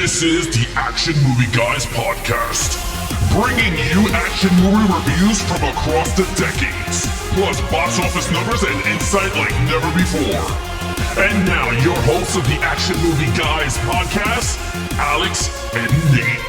This is the Action Movie Guys podcast, bringing you action movie reviews from across the decades, plus box office numbers and insight like never before. And now, your hosts of the Action Movie Guys podcast, Alex and Nate.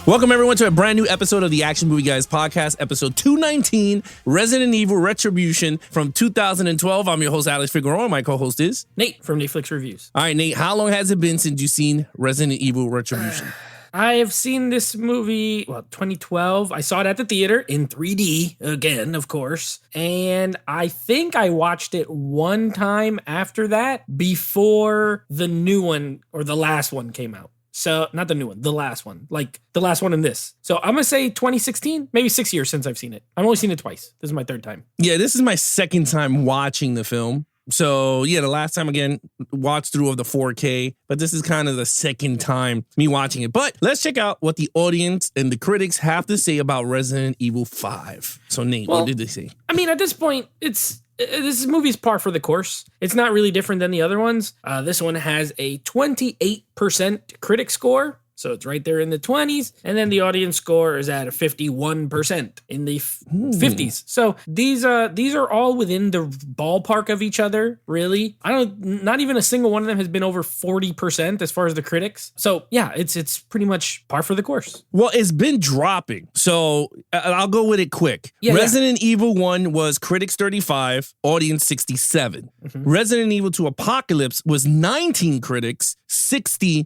Welcome, everyone, to a brand new episode of the Action Movie Guys podcast, episode 219, Resident Evil Retribution from 2012. I'm your host, Alex Figueroa. My co-host is Nate from Netflix Reviews. All right, Nate, how long has it been since you've seen Resident Evil Retribution? I have seen this movie, 2012. I saw it at the theater in 3D, again, of course. And I think I watched it one time after that before the new one or the last one came out. So, not the new one, the last one. Like, the last one in this. So, I'm going to say 2016, maybe 6 years since I've seen it. I've only seen it twice. This is my third time. Yeah, this is my second time watching the film. So, yeah, the last time, again, watched through of the 4K. But this is kind of the second time me watching it. But let's check out what the audience and the critics have to say about Resident Evil 5. So, Nate, what did they say? I mean, at this point, this movie's par for the course. It's not really different than the other ones. This one has a 28% critic score. So it's right there in the 20s. And then the audience score is at a 51% in the 50s. So these are all within the ballpark of each other, really. Not even a single one of them has been over 40% as far as the critics. So yeah, it's pretty much par for the course. Well, it's been dropping. So I'll go with it quick. Resident Evil 1 was critics 35, audience 67. Mm-hmm. Resident Evil 2 Apocalypse was 19 critics, 60%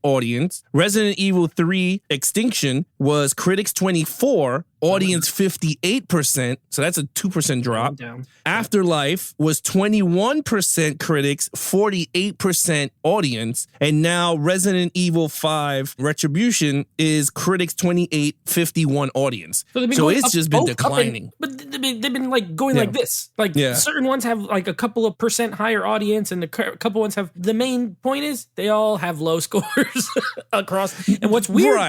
audience. Resident Evil 3 Extinction was critics 24, audience 58%. So that's a 2% drop. Afterlife was 21% critics, 48% audience. And now Resident Evil 5 Retribution is critics 28, 51 audience. So it's just been declining. But they've been like going like this. Like certain ones have like a couple of percent higher audience and a couple ones have, the main point is they all have low scores across. And what's weird,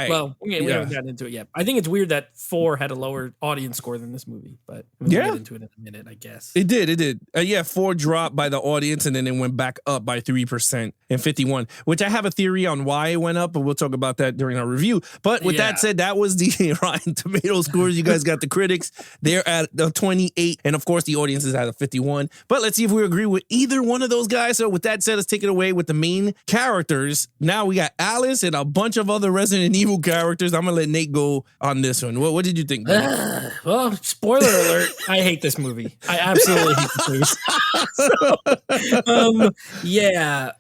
we haven't gotten into it yet. I think it's weird that 4 had a lower audience score than this movie, but we'll get into it in a minute, I guess. It did. 4 dropped by the audience and then it went back up by 3% and 51, which I have a theory on why it went up, but we'll talk about that during our review. But with that said, that was the Rotten Tomato scores. You guys got the critics. They're at the 28, and of course the audience is at a 51. But let's see if we agree with either one of those guys. So with that said, let's take it away with the main characters. Now we got Alice and a bunch of other Resident Evil characters. I'm going to let Nate go on this one. What did you think? Well, spoiler alert, I hate this movie. I absolutely hate this movie.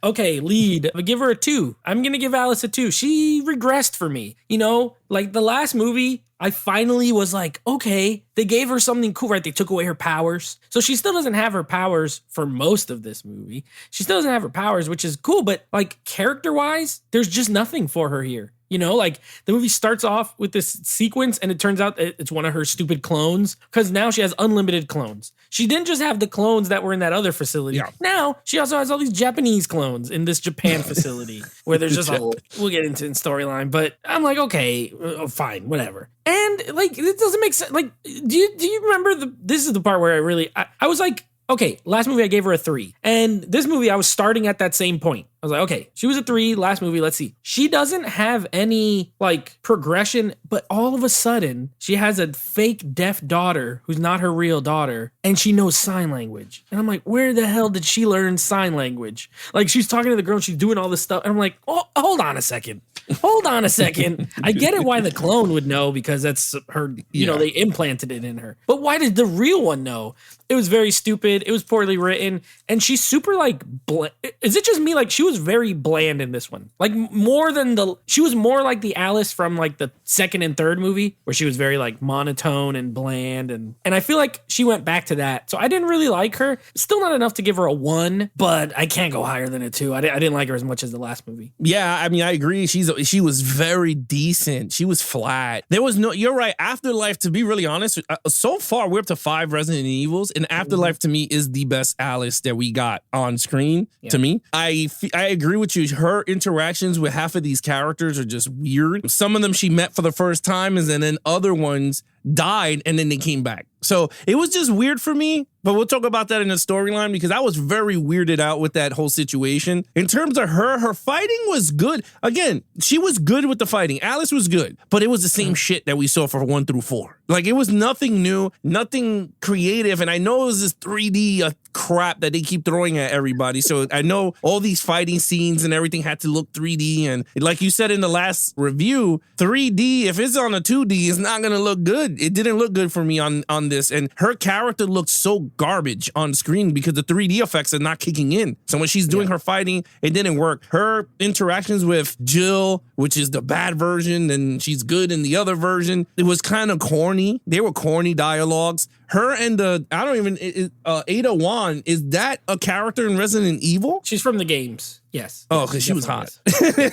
Okay, lead. I give her a 2. I'm going to give Alice a 2. She regressed for me. You know, like the last movie, I finally was like, okay, they gave her something cool, right? They took away her powers. So she still doesn't have her powers for most of this movie. She still doesn't have her powers, which is cool. But like character-wise, there's just nothing for her here. You know, like the movie starts off with this sequence and it turns out it's one of her stupid clones because now she has unlimited clones. She didn't just have the clones that were in that other facility. Yeah. Now she also has all these Japanese clones in this Japan facility where there's just we'll get into in storyline, but I'm like, okay, fine, whatever. And like, it doesn't make sense. Like, do you remember this is the part where I was like, okay, last movie I gave her a 3. And this movie I was starting at that same point. I was like, okay, she was a 3 last movie. Let's see. She doesn't have any like progression, but all of a sudden she has a fake deaf daughter who's not her real daughter and she knows sign language. And I'm like, where the hell did she learn sign language? Like she's talking to the girl and she's doing all this stuff. And I'm like, oh, hold on a second. I get it why the clone would know because that's her, you know, they implanted it in her. But why did the real one know? It was very stupid. It was poorly written. And she's super like, is it just me? Like she was very bland in this one. Like she was more like the Alice from like the second and third movie where she was very like monotone and bland. And I feel like she went back to that. So I didn't really like her. Still not enough to give her a 1, but I can't go higher than a 2. I didn't like her as much as the last movie. Yeah, I mean, I agree. She was very decent. She was flat. There was you're right. Afterlife, to be really honest, so far we're up to 5 Resident Evils. And Afterlife to me is the best Alice that we got on screen. Yeah. To me, I agree with you. Her interactions with half of these characters are just weird. Some of them she met for the first time, and then other ones died and then they came back. So it was just weird for me, but we'll talk about that in the storyline because I was very weirded out with that whole situation. In terms of her fighting was good. Again, she was good with the fighting. Alice was good, but it was the same shit that we saw for 1 through 4. Like it was nothing new, nothing creative. And I know it was this 3D crap that they keep throwing at everybody. So I know all these fighting scenes and everything had to look 3D. And like you said in the last review, 3D, if it's on a 2D, it's not going to look good. It didn't look good for me on this. And her character looked so garbage on screen because the 3D effects are not kicking in. So when she's doing her fighting, it didn't work. Her interactions with Jill, which is the bad version, and she's good in the other version, it was kind of corny. They were corny dialogues. Her and Ada Wong, is that a character in Resident Evil? She's from the games. Yes. Oh, because she was hot. Yeah,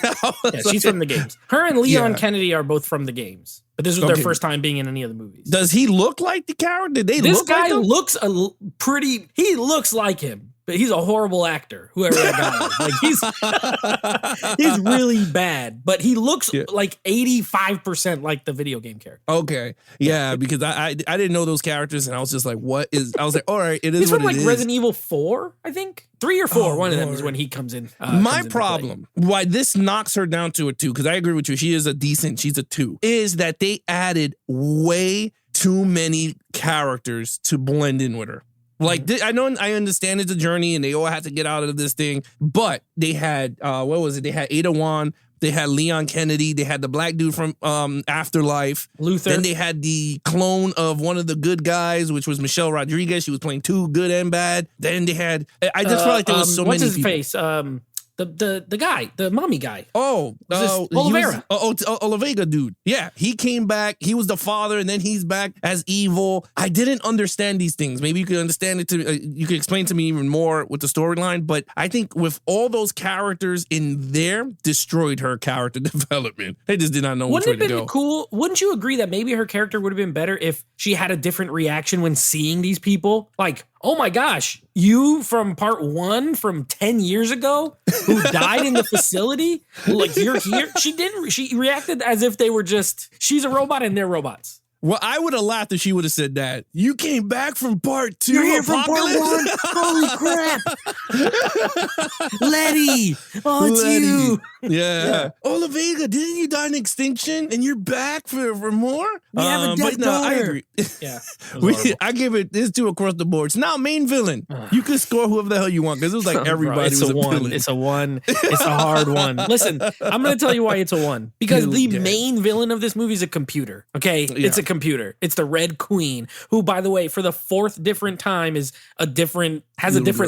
she's from the games. Her and Leon Kennedy are both from the games. But this was their first time being in any of the movies. Does he look like the character? Did they look like him? This guy looks he looks like him. But he's a horrible actor, whoever that guy is. Like he's really bad, but he looks like 85% like the video game character. Okay. Yeah, because I didn't know those characters and I was just like, what is, I was like, all right, it is he's what from it is. Resident Evil 4, I think. 3 or 4, one of them is when he comes in. My problem, why this knocks her down to a 2, because I agree with you, she's a 2, is that they added way too many characters to blend in with her. Like, I understand it's a journey and they all had to get out of this thing, but they had, They had Ada Wong, they had Leon Kennedy, they had the black dude from Afterlife. Luther. Then they had the clone of one of the good guys, which was Michelle Rodriguez. She was playing 2 good and bad. Then they had, I just felt like there was so many people. What's his face? The guy, the mommy guy. Oliveira. Oliveira dude. Yeah, he came back. He was the father, and then he's back as evil. I didn't understand these things. Maybe you could understand it you could explain to me even more with the storyline. But I think with all those characters in there, destroyed her character development. They just did not know which way to go. Wouldn't it have been cool? Wouldn't you agree that maybe her character would have been better if she had a different reaction when seeing these people? Like, oh my gosh, you from part 1 from 10 years ago who died in the facility? Like, you're here? She reacted as if they were she's a robot and they're robots. Well, I would have laughed if she would have said that. You came back from part 2. You're here from part 1? Holy crap. Letty. Oh, it's you. Yeah. Oliveira, didn't you die in extinction and you're back for more? We have a death daughter. I agree. Yeah. I give it this 2 across the board. It's not main villain. You can score whoever the hell you want because it was like everybody was a villain. It's a 1. It's a hard one. Listen, I'm going to tell you why it's a 1. Because the main villain of this movie is a computer. Okay? Yeah. It's a computer. It's the Red Queen, who, by the way, for the 4th different time has a different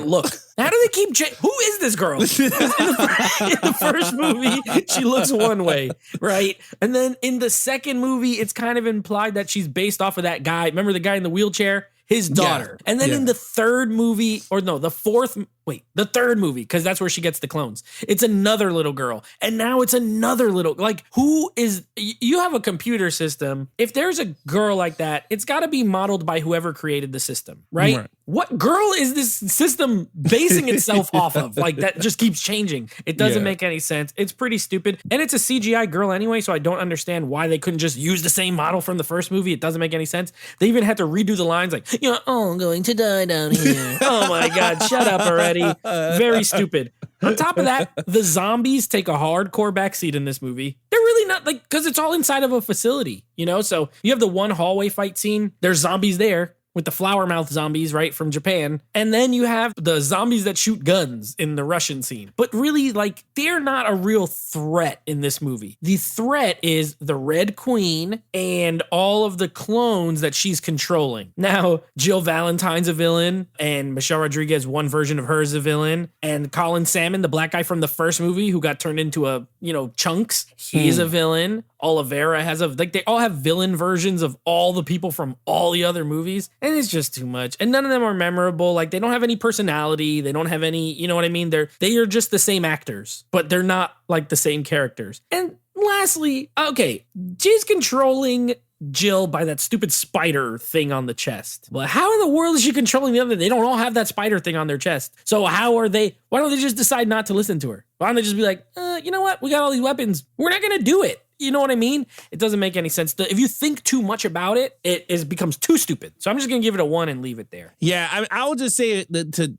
look. How do they keep who is this girl? In the first movie, she looks one way, right? And then in the second movie, it's kind of implied that she's based off of that guy. Remember the guy in the wheelchair? His daughter. Yeah. And then in the third movie, the third movie, because that's where she gets the clones. It's another little girl. And now it's another little, like, you have a computer system. If there's a girl like that, it's got to be modeled by whoever created the system, right? What girl is this system basing itself off of? Like, that just keeps changing. It doesn't make any sense. It's pretty stupid. And it's a CGI girl anyway, so I don't understand why they couldn't just use the same model from the first movie. It doesn't make any sense. They even had to redo the lines like, you're all going to die down here. Oh my God, shut up already. Very stupid. On top of that, the zombies take a hardcore backseat in this movie. They're really not, like, because it's all inside of a facility, So you have the one hallway fight scene. There's zombies there with the flower mouth zombies, right, from Japan. And then you have the zombies that shoot guns in the Russian scene. But really, like, they're not a real threat in this movie. The threat is the Red Queen and all of the clones that she's controlling. Now, Jill Valentine's a villain, and Michelle Rodriguez, one version of her is a villain. And Colin Salmon, the black guy from the first movie who got turned into chunks, he's a villain. Oliveira they all have villain versions of all the people from all the other movies. And it's just too much. And none of them are memorable. Like, they don't have any personality. They don't have any, you know what I mean? They are just the same actors, but they're not like the same characters. And lastly, okay, she's controlling Jill by that stupid spider thing on the chest. Well, how in the world is she controlling the other? They don't all have that spider thing on their chest. So why don't they just decide not to listen to her? Why don't they just be like, you know what? We got all these weapons. We're not going to do it. you know what I mean? It doesn't make any sense. If you think too much about it, it becomes too stupid. So I'm just going to give it a 1 and leave it there. Yeah, I would just say that to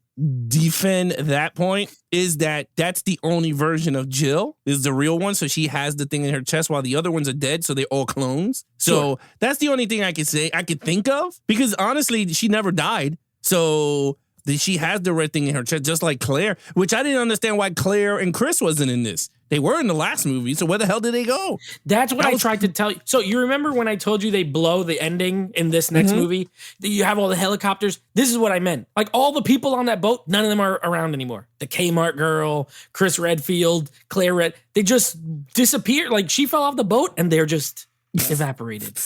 defend that point is that's the only version of Jill is the real one. So she has the thing in her chest while the other ones are dead. So they're all clones. So that's the only thing I could think of, because honestly, she never died. So she has the red thing in her chest, just like Claire, which I didn't understand why Claire and Chris wasn't in this. They were in the last movie, so where the hell did they go? That's what I tried to tell you. So you remember when I told you they blow the ending in this next movie? That you have all the helicopters? This is what I meant. Like, all the people on that boat, none of them are around anymore. The Kmart girl, Chris Redfield, Claire Red, they just disappeared. Like, she fell off the boat, and they're just evaporated.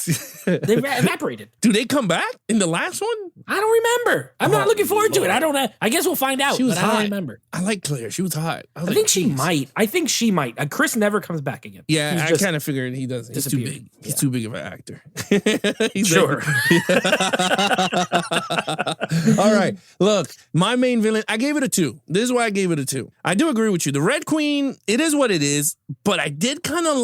They evaporated. Do they come back in the last one? I don't remember. I'm not looking forward to it. I don't know. I guess we'll find out. She was hot. I don't remember. I like Claire. She was hot. I think she might. Chris never comes back again. Yeah, I kind of figured he doesn't. He's too big. He's too big of an actor. He's sure. All right. Look, my main villain, I gave it a 2. This is why I gave it a 2. I do agree with you. The Red Queen, it is what it is, but I did kind of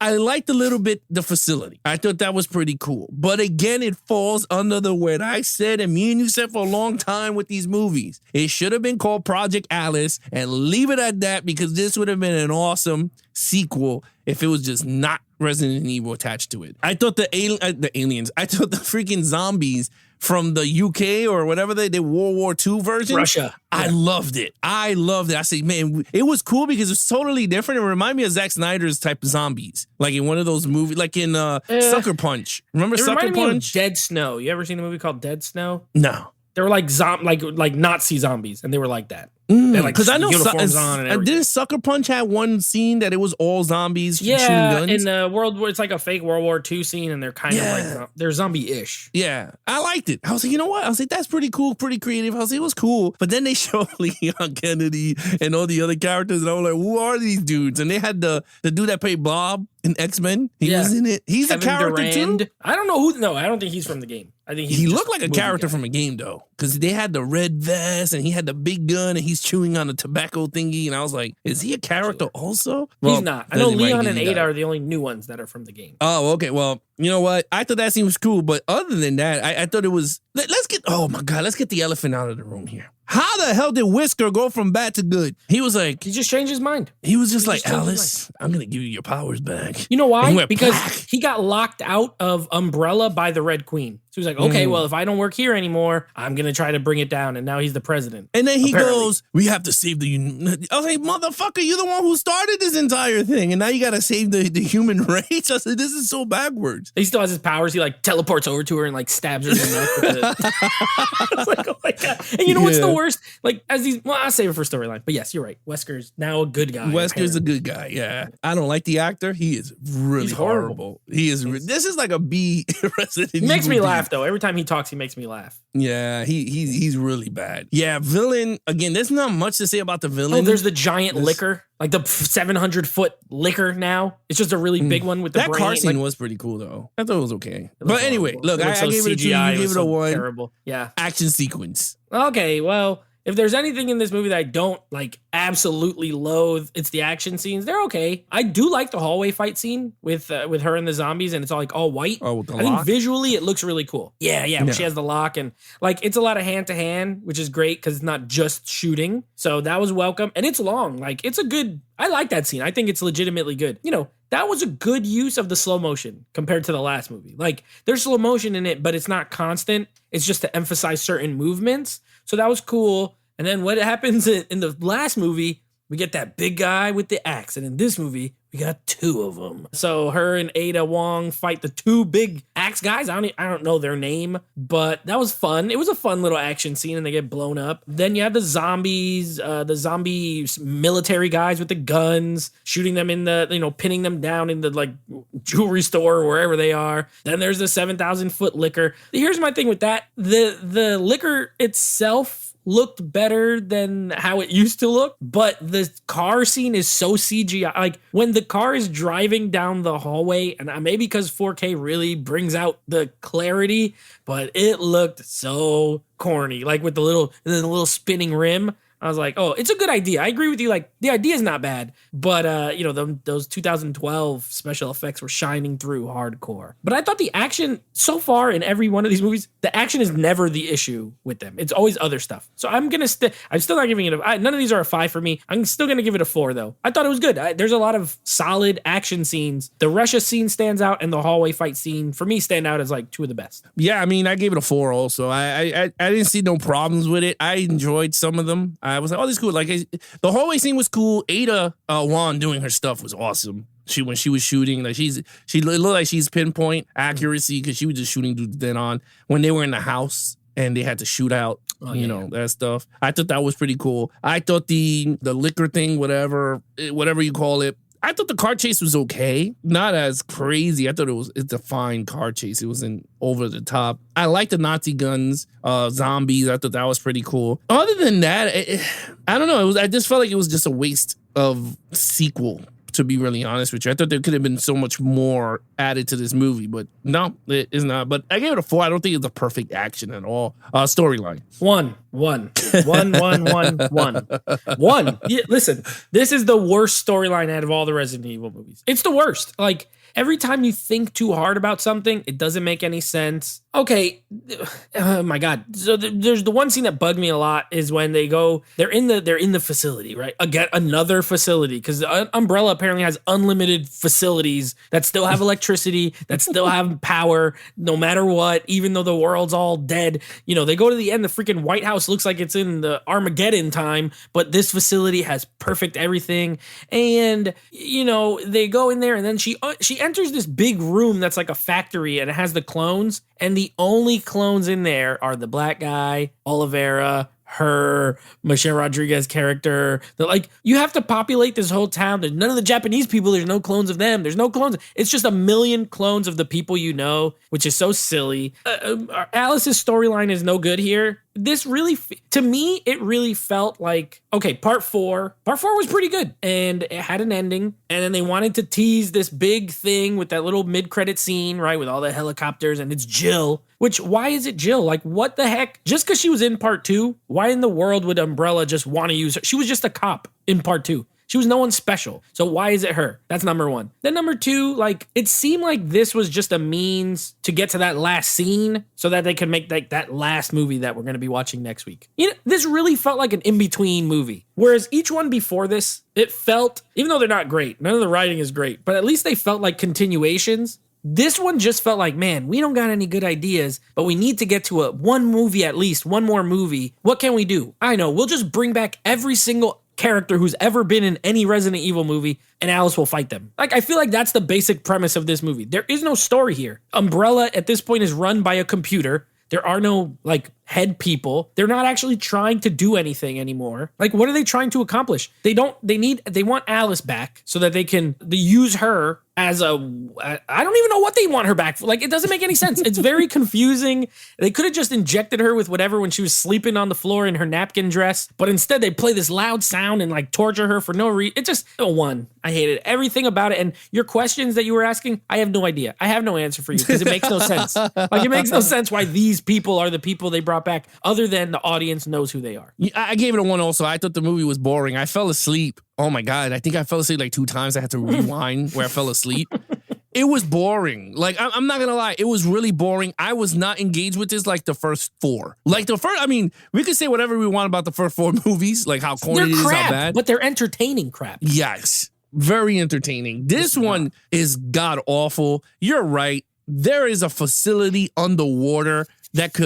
I liked a little bit the facility. I thought that was pretty cool. But again, it falls under the what I said, and me and you said for a long time with these movies. It should have been called Project Alice, and leave it at that, because this would have been an awesome sequel if it was just not Resident Evil attached to it. I thought the aliens, I thought the freaking zombies from the UK or whatever they did, World War II version. Russia. I loved it. I said, man, it was cool because it was totally different. It reminded me of Zack Snyder's type of zombies. Like in one of those movies, like in Sucker Punch. Remember Sucker Punch? Dead Snow. You ever seen a movie called Dead Snow? No. They were like Nazi zombies, and they were like that. Because I know uniforms on and everything. Didn't Sucker Punch have one scene that it was all zombies shooting guns? In World War, it's like a fake World War II scene, and they're kind of like they're zombie-ish. Yeah, I liked it. I was like, you know what? I was like, that's pretty cool, pretty creative. I was like, it was cool. But then they showed Leon Kennedy and all the other characters, and I was like, who are these dudes? And they had the dude that played Bob in X-Men. He was in it. He's Kevin a character Durand. Too. I don't know who. No, I don't think he's from the game. I think he looked like a character from a game though, because they had the red vest and he had the big gun and he's chewing on a tobacco thingy, and I was like, is he a character also? Well, he's not. I know Leon and Ada are the only new ones that are from the game. Oh, okay. Well, you know what? I thought that scene was cool, but other than that, I thought it was. Let's get the elephant out of the room here. How the hell did Whisker go from bad to good? He was like, he just changed his mind. He was just like, Alice, I'm going to give you your powers back. You know why? Because he got locked out of Umbrella by the Red Queen. So he's like, okay, well, if I don't work here anymore, I'm going to try to bring it down. And now he's the president. And then he goes, we have to save the union. I was like, motherfucker, you're the one who started this entire thing. And now you got to save the human race. I said, this is so backwards. He still has his powers. He like teleports over to her and like stabs her in the neck with it. I was like, oh my God. And you know what's the worst? Like, I'll save it for storyline. But yes, you're right. Wesker's now a good guy. Wesker's a good guy. Yeah. I don't like the actor. He is really horrible. He is. This is like a B Resident Evil. He makes me laugh though. Every time he talks, he makes me laugh. Yeah, he's really bad. Yeah, villain. Again, there's not much to say about the villain. Oh, there's the giant licker, like the 700-foot licker. Now it's just a really big one with the brain. That car scene was pretty cool though. I thought it was okay. But anyway, look, I gave it a 2. You gave it a 1. Terrible. Yeah. Action sequence. Okay, well, if there's anything in this movie that I don't like absolutely loathe, it's the action scenes. They're okay. I do like the hallway fight scene with her and the zombies, and it's all white. Oh, with the lock? Think visually it looks really cool. Yeah. She has the lock, and like it's a lot of hand to hand, which is great because it's not just shooting. So that was welcome, and it's long. Like it's a good. I like that scene. I think it's legitimately good. You know, that was a good use of the slow motion compared to the last movie. Like there's slow motion in it, but it's not constant. It's just to emphasize certain movements. So that was cool. And then what happens in the last movie, we get that big guy with the axe. And in this movie, we got 2 of them. So her and Ada Wong fight the 2 big axe guys. I don't know their name, but that was fun. It was a fun little action scene and they get blown up. Then you have the zombies, the zombie military guys with the guns, shooting them in the, pinning them down in the like jewelry store or wherever they are. Then there's the 7,000-foot liquor. Here's my thing with that. The liquor itself looked better than how it used to look, but the car scene is so CGI. Like when the car is driving down the hallway, and maybe because 4K really brings out the clarity, but it looked so corny. Like with the little spinning rim. I was like, oh, it's a good idea. I agree with you. Like, the idea is not bad, but those 2012 special effects were shining through hardcore. But I thought the action so far in every one of these movies, the action is never the issue with them. It's always other stuff. So I'm still not giving it none of these are a 5 for me. I'm still gonna give it a 4 though. I thought it was good. There's a lot of solid action scenes. The Russia scene stands out, and the hallway fight scene for me stand out as like 2 of the best. Yeah, I mean, I gave it a 4 also. I didn't see no problems with it. I enjoyed some of them. I was like, oh, this is cool. Like, the hallway scene was cool. Ada Wong doing her stuff was awesome. When she was shooting, like she looked like she's pinpoint accuracy because she was just shooting dudes dead on. When they were in the house and they had to shoot out, that stuff. I thought that was pretty cool. I thought the liquor thing, whatever you call it, I thought the car chase was okay. Not as crazy. I thought it's a fine car chase. It wasn't over the top. I like the Nazi guns, zombies. I thought that was pretty cool. Other than that, I don't know. I just felt like it was just a waste of sequel, to be really honest with you. I thought there could have been so much more added to this movie, but no, it is not. But I gave it a 4. I don't think it's a perfect action at all. Storyline. 1. Yeah, listen, this is the worst storyline out of all the Resident Evil movies. It's the worst. Like, every time you think too hard about something, it doesn't make any sense. Okay, oh my God. So there's the one scene that bugged me a lot is when they're in the facility, right? Again, another facility, because Umbrella apparently has unlimited facilities that still have electricity, that still have power, no matter what, even though the world's all dead. They go to the end, the freaking White House looks like it's in the Armageddon time, but this facility has perfect everything. And, they go in there, and then she enters this big room that's like a factory, and it has the clones, and the only clones in there are the black guy, Oliveira, her, Michelle Rodriguez character. They're like, you have to populate this whole town. There's none of the Japanese people. There's no clones of them. There's no clones. It's just 1 million clones of the people which is so silly. Alice's storyline is no good here. This really, to me, it really felt like, okay, part 4 was pretty good, and it had an ending, and then they wanted to tease this big thing with that little mid-credit scene, right, with all the helicopters, and it's Jill, which, why is it Jill? Like, what the heck? Just because she was in part 2, why in the world would Umbrella just want to use her? She was just a cop in part 2. She was no one special. So why is it her? That's number 1. Then number 2, like, it seemed like this was just a means to get to that last scene so that they could make like that last movie that we're going to be watching next week. This really felt like an in-between movie. Whereas each one before this, it felt, even though they're not great, none of the writing is great, but at least they felt like continuations. This one just felt like, man, we don't got any good ideas, but we need to get to one movie at least, one more movie. What can we do? I know, we'll just bring back every single character who's ever been in any Resident Evil movie, and Alice will fight them. Like, I feel like that's the basic premise of this movie. There is no story here. Umbrella at this point is run by a computer. There are no, like, head people. They're not actually trying to do anything anymore. Like, what are they trying to accomplish? They want Alice back so that they use her as I don't even know what they want her back for. Like, it doesn't make any sense. It's very confusing. They could have just injected her with whatever when she was sleeping on the floor in her napkin dress, but instead they play this loud sound and like torture her for no reason. It just, I hated everything about it. And your questions that you were asking, I have no idea. I have no answer for you because it makes no sense. Like, it makes no sense why these people are the people they brought back, other than the audience knows who they are. I gave it a 1 also. I thought the movie was boring. I fell asleep. Oh my God. I think I fell asleep like 2 times. I had to rewind where I fell asleep. It was boring. Like, I'm not going to lie. It was really boring. I was not engaged with this like the first 4. Like we could say whatever we want about the first 4 movies, like how corny it is, how bad. But they're entertaining crap. Yes. Very entertaining. This one is god awful. You're right. There is a facility underwater that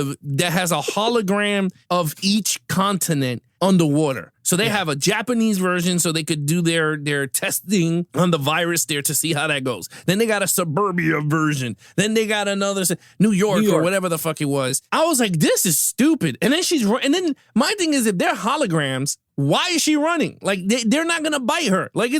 has a hologram of each continent underwater. So they have a Japanese version so they could do their testing on the virus there to see how that goes. Then they got a suburbia version. Then they got another New York or whatever the fuck it was. I was like, this is stupid. And then my thing is, if they're holograms, why is she running? Like, they're not gonna bite her. Like,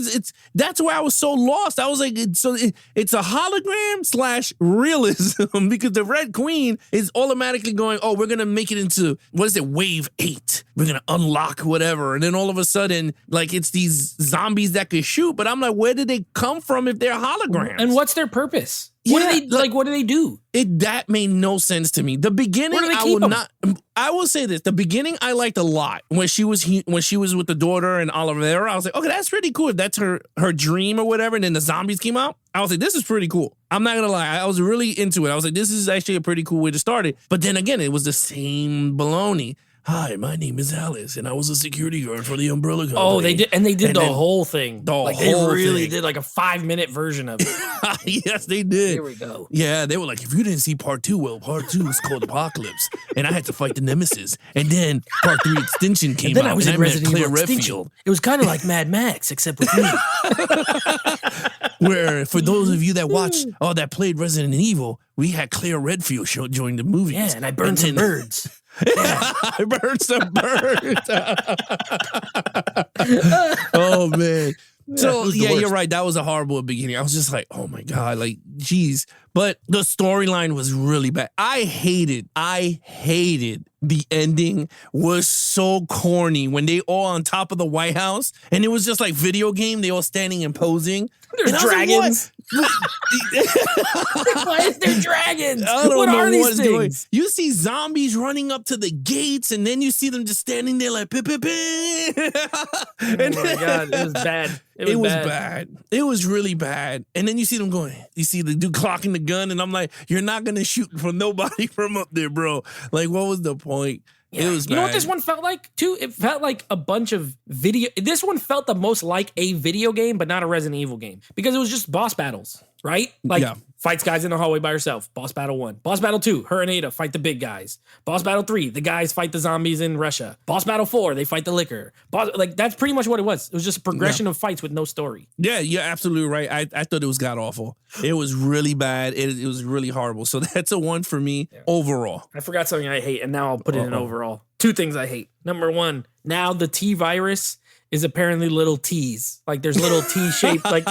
that's where I was so lost. I was like, it's a hologram / realism because the Red Queen is automatically going, oh, we're gonna make it into, what is it, wave 8. We're gonna unlock whatever. And then all of a sudden, like, it's these zombies that could shoot. But I'm like, where did they come from if they're holograms? And what's their purpose? What do they like? What do they do? That made no sense to me. The beginning, I will say this: the beginning I liked a lot when she was with the daughter and Oliveira. I was like, okay, that's pretty cool. If that's her dream or whatever. And then the zombies came out. I was like, this is pretty cool. I'm not gonna lie, I was really into it. I was like, this is actually a pretty cool way to start it. But then again, it was the same baloney. Hi, my name is Alice, and I was a security guard for the umbrella company. Oh, they did the whole thing. They really did like a 5-minute version of it. Yes, they did. Here we go. Yeah, they were like, if you didn't see part 2, well, part 2 is called Apocalypse, and I had to fight the Nemesis, and then part 3 Extinction came out. Then I was in Resident Evil Extinction. It was kind of like Mad Max, except with me. Where, for those of you that watched that played Resident Evil, we had Claire Redfield join the movies. Yeah, and I burned some birds. Yeah. I burned some birds. Oh man. So yeah, you're right. That was a horrible beginning. I was just like, oh my God, like, geez. But the storyline was really bad. I hated the ending. Was so corny when they all on top of the White House and it was just like video game. They all standing and posing. There's dragons. Like, why is there dragons? I don't what know are these what's things? Doing. You see zombies running up to the gates, and then you see them just standing there like, pip, pip, pip. Oh my God, it was bad. It was bad. It was really bad. And then you see them going, you see the dude clocking the gun, and I'm like, you're not going to shoot from nobody from up there, bro. Like, what was the point? Yeah. It was bad. You know what this one felt like, too? It felt like a bunch of video. This one felt the most like a video game, but not a Resident Evil game. Because it was just boss battles, right? Like, fights guys in the hallway by herself. Boss battle 1. Boss battle 2, her and Ada fight the big guys. Boss battle 3, the guys fight the zombies in Russia. Boss battle 4, they fight the liquor. That's pretty much what it was. It was just a progression of fights with no story. Yeah, you're absolutely right. I thought it was god awful. It was really bad. It was really horrible. So that's a 1 for me overall. I forgot something I hate, and now I'll put it in overall. 2 things I hate. Number 1, now the T virus is apparently little T's. Like there's little T shaped. Like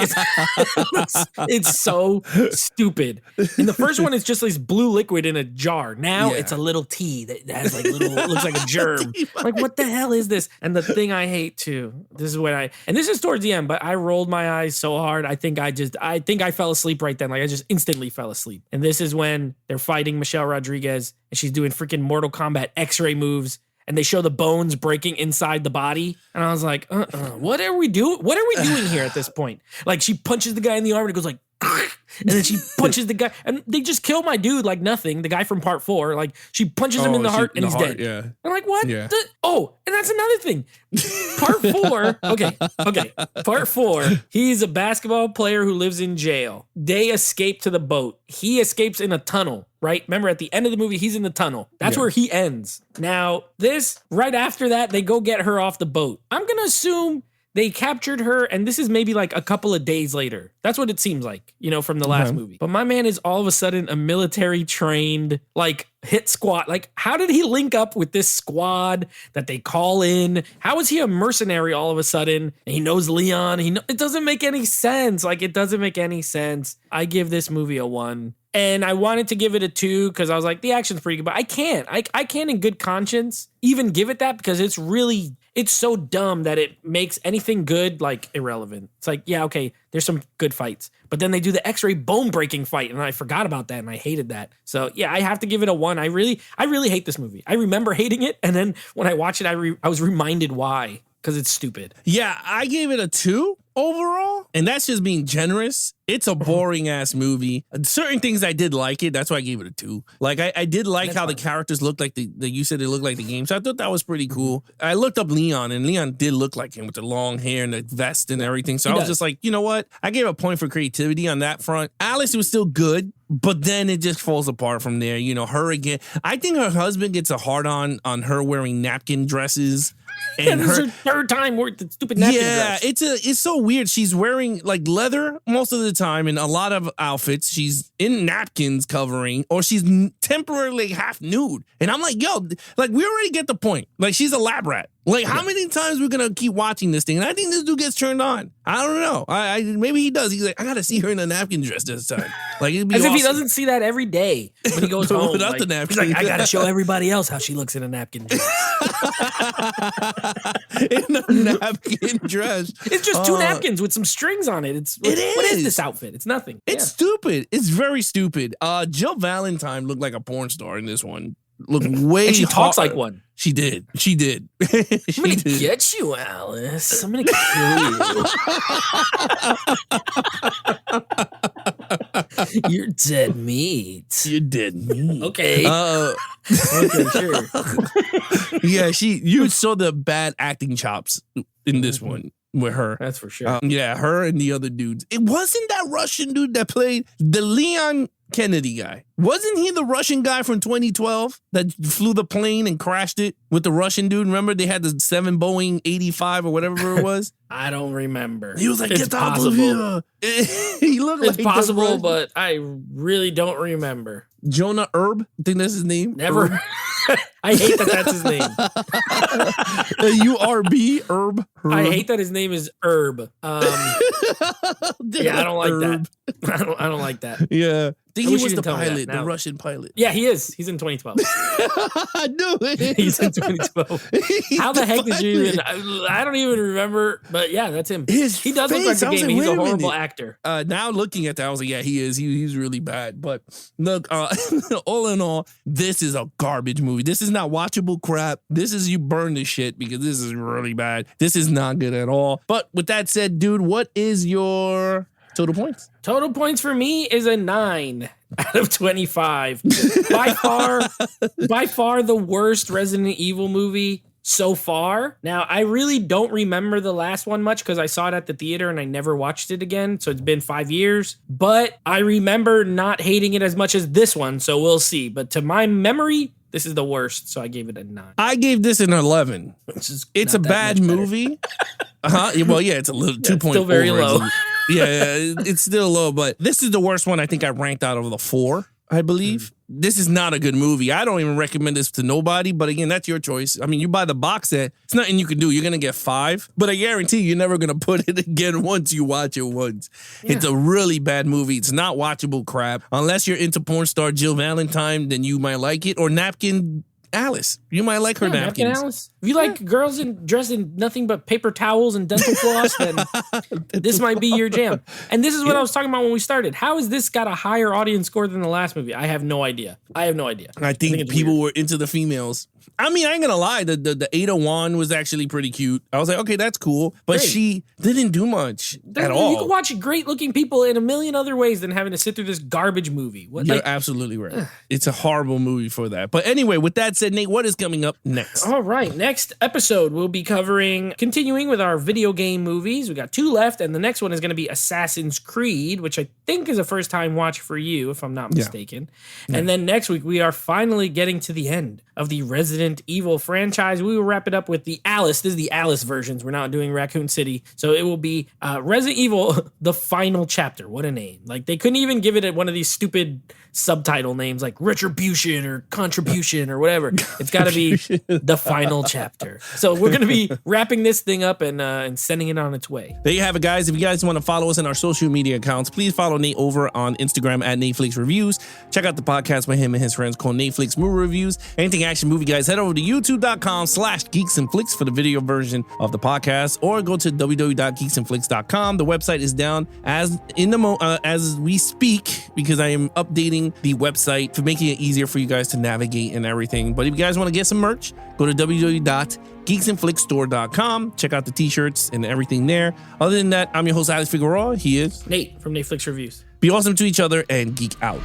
it's so stupid. And the first one is just this blue liquid in a jar. Now it's a little T that has like looks like a germ. Like what the hell is this? And the thing I hate too. This is towards the end, but I rolled my eyes so hard. I think I fell asleep right then. Like I just instantly fell asleep. And this is when they're fighting Michelle Rodriguez and she's doing freaking Mortal Kombat X-ray moves. And they show the bones breaking inside the body. And I was like, what are we doing? What are we doing here at this point? Like she punches the guy in the arm and it goes like, and then she punches the guy and they just kill my dude like nothing. The guy from part 4, like she punches him in the heart and he's dead. Yeah. I'm like, what? Yeah. And that's another thing. Part 4. Okay. Part 4. He's a basketball player who lives in jail. They escape to the boat. He escapes in a tunnel. Right? Remember, at the end of the movie, he's in the tunnel. That's where he ends. Now, right after that, they go get her off the boat. I'm going to assume they captured her, and this is maybe like a couple of days later. That's what it seems like, from the last movie. But my man is all of a sudden a military-trained, like, hit squad. Like, how did he link up with this squad that they call in? How is he a mercenary all of a sudden? And he knows Leon. It doesn't make any sense. Like, it doesn't make any sense. I give this movie a 1. And I wanted to give it a 2 because I was like, the action's pretty good. But I can't. I can't in good conscience even give it that because it's so dumb that it makes anything good, like, irrelevant. It's like, yeah, okay, there's some good fights. But then they do the X-ray bone-breaking fight, and I forgot about that, and I hated that. So, yeah, I have to give it a 1. I really hate this movie. I remember hating it, and then when I watched it, I was reminded why. Because it's stupid. Yeah, I gave it a 2 overall, and that's just being generous. It's a boring ass movie. Certain things I did like it. That's why I gave it a 2. Like I did like how the characters looked like you said they looked like the game. So I thought that was pretty cool. I looked up Leon, and Leon did look like him with the long hair and the vest and everything. So I was just like, you know what? I gave a point for creativity on that front. Alice was still good, but then it just falls apart from there. Her again. I think her husband gets a hard on her wearing napkin dresses. And this is her third time wearing the stupid napkin dress. It's so weird. She's wearing like leather most of the time in a lot of outfits. She's in napkins covering, or she's temporarily half nude. And I'm like, yo, like we already get the point. Like she's a lab rat. Like, how many times we're gonna keep watching this thing? And I think this dude gets turned on. I don't know. I maybe he does. He's like, I gotta see her in a napkin dress this time. Like, it'd be as awesome. if he doesn't see that every day when he goes home. Without like, the napkin. He's like, I gotta show everybody else how she looks in a napkin dress. In a napkin dress. It's just two napkins with some strings on it. What is this outfit? It's nothing. It's stupid. It's very stupid. Jill Valentine looked like a porn star in this one. Looked way and she talks like one. She did. I'm gonna get you, Alice. I'm gonna kill you. You're dead meat. You're dead meat. Okay. Okay, sure. Yeah, you saw the bad acting chops in this one with her. That's for sure. Yeah, her and the other dudes. It wasn't that Russian dude that played the Leon Kennedy guy. Wasn't he the Russian guy from 2012 that flew the plane and crashed it with the Russian dude? Remember they had the 7 Boeing 85 or whatever it was? I don't remember. He was like, it's get out of here. He looked it's like possible, but I really don't remember. Jonah Erb? I think that's his name. Never. I hate that's his name. URB Herb. I hate that his name is Herb. Yeah, I don't like that. I don't like that. Yeah. I think he was the tell me pilot, that. the Russian pilot. Yeah, he is. He's in 2012. I knew it. He's in 2012. How the heck did you even? I don't even remember. But yeah, that's him. He does look like the game. He's a horrible actor. Now looking at that, I was like, yeah, he is. He's really bad. But look, all in all, this is a garbage movie. This is not watchable crap. This is you burn this shit because this is really bad. This is not good at all. But with that said, dude, what is your total points? Total points for me is a 9 out of 25. By far the worst Resident Evil movie so far. Now, I really don't remember the last one much because I saw it at the theater and I never watched it again. So it's been 5 years. But I remember not hating it as much as this one. So we'll see. But to my memory, this is the worst. So I gave it a 9. I gave this an 11. It's a bad movie. Well, yeah, it's a little 2 point. Still very low. Yeah, it's still low, but this is the worst one I think I ranked out of the 4, I believe. This is not a good movie. I don't even recommend this to nobody, but again, that's your choice. I mean, you buy the box set, it's nothing you can do. You're going to get 5, but I guarantee you're never going to put it again once you watch it once. Yeah. It's a really bad movie. It's not watchable crap. Unless you're into porn star Jill Valentine, then you might like it, or Napkin Alice. You might like her napkins. Napkin Alice. If you like girls dressed in nothing but paper towels and dental floss, then this might be your jam. And this is what I was talking about when we started. How has this got a higher audience score than the last movie? I have no idea. I think people were into the females. I mean, I ain't gonna lie. The Ada Wong was actually pretty cute. I was like, okay, that's cool. But she didn't do much at all. You can watch great looking people in a million other ways than having to sit through this garbage movie. You're absolutely right. It's a horrible movie for that. But anyway, with that said, Nate, what is coming up next? All right. Next episode, we'll be continuing with our video game movies. We got 2 left, and the next one is going to be Assassin's Creed, which I think is a first time watch for you, if I'm not mistaken. Yeah. And then next week, we are finally getting to the end of the Resident Evil franchise. We will wrap it up with the Alice. This is the Alice versions. We're not doing Raccoon City. So it will be Resident Evil, the final chapter. What a name. Like, they couldn't even give it one of these stupid subtitle names like Retribution or Contribution or whatever. It's got to be the final chapter. So we're going to be wrapping this thing up and sending it on its way. There you have it, guys. If you guys want to follow us on our social media accounts, please follow Nate over on Instagram at Netflix Reviews. Check out the podcast by him and his friends called Netflix Movie Reviews. Anything action movie, guys, head over to youtube.com/geeksandflicks for the video version of the podcast, or go to www.geeksandflicks.com. The website is down as we speak because I am updating the website for making it easier for you guys to navigate and everything. But if you guys want to get some merch, go to www.geeksandflicksstore.com. Check out the t-shirts and everything there. Other than that, I'm your host, Alex Figueroa. He is Nate from Netflix Reviews. Be awesome to each other and geek out.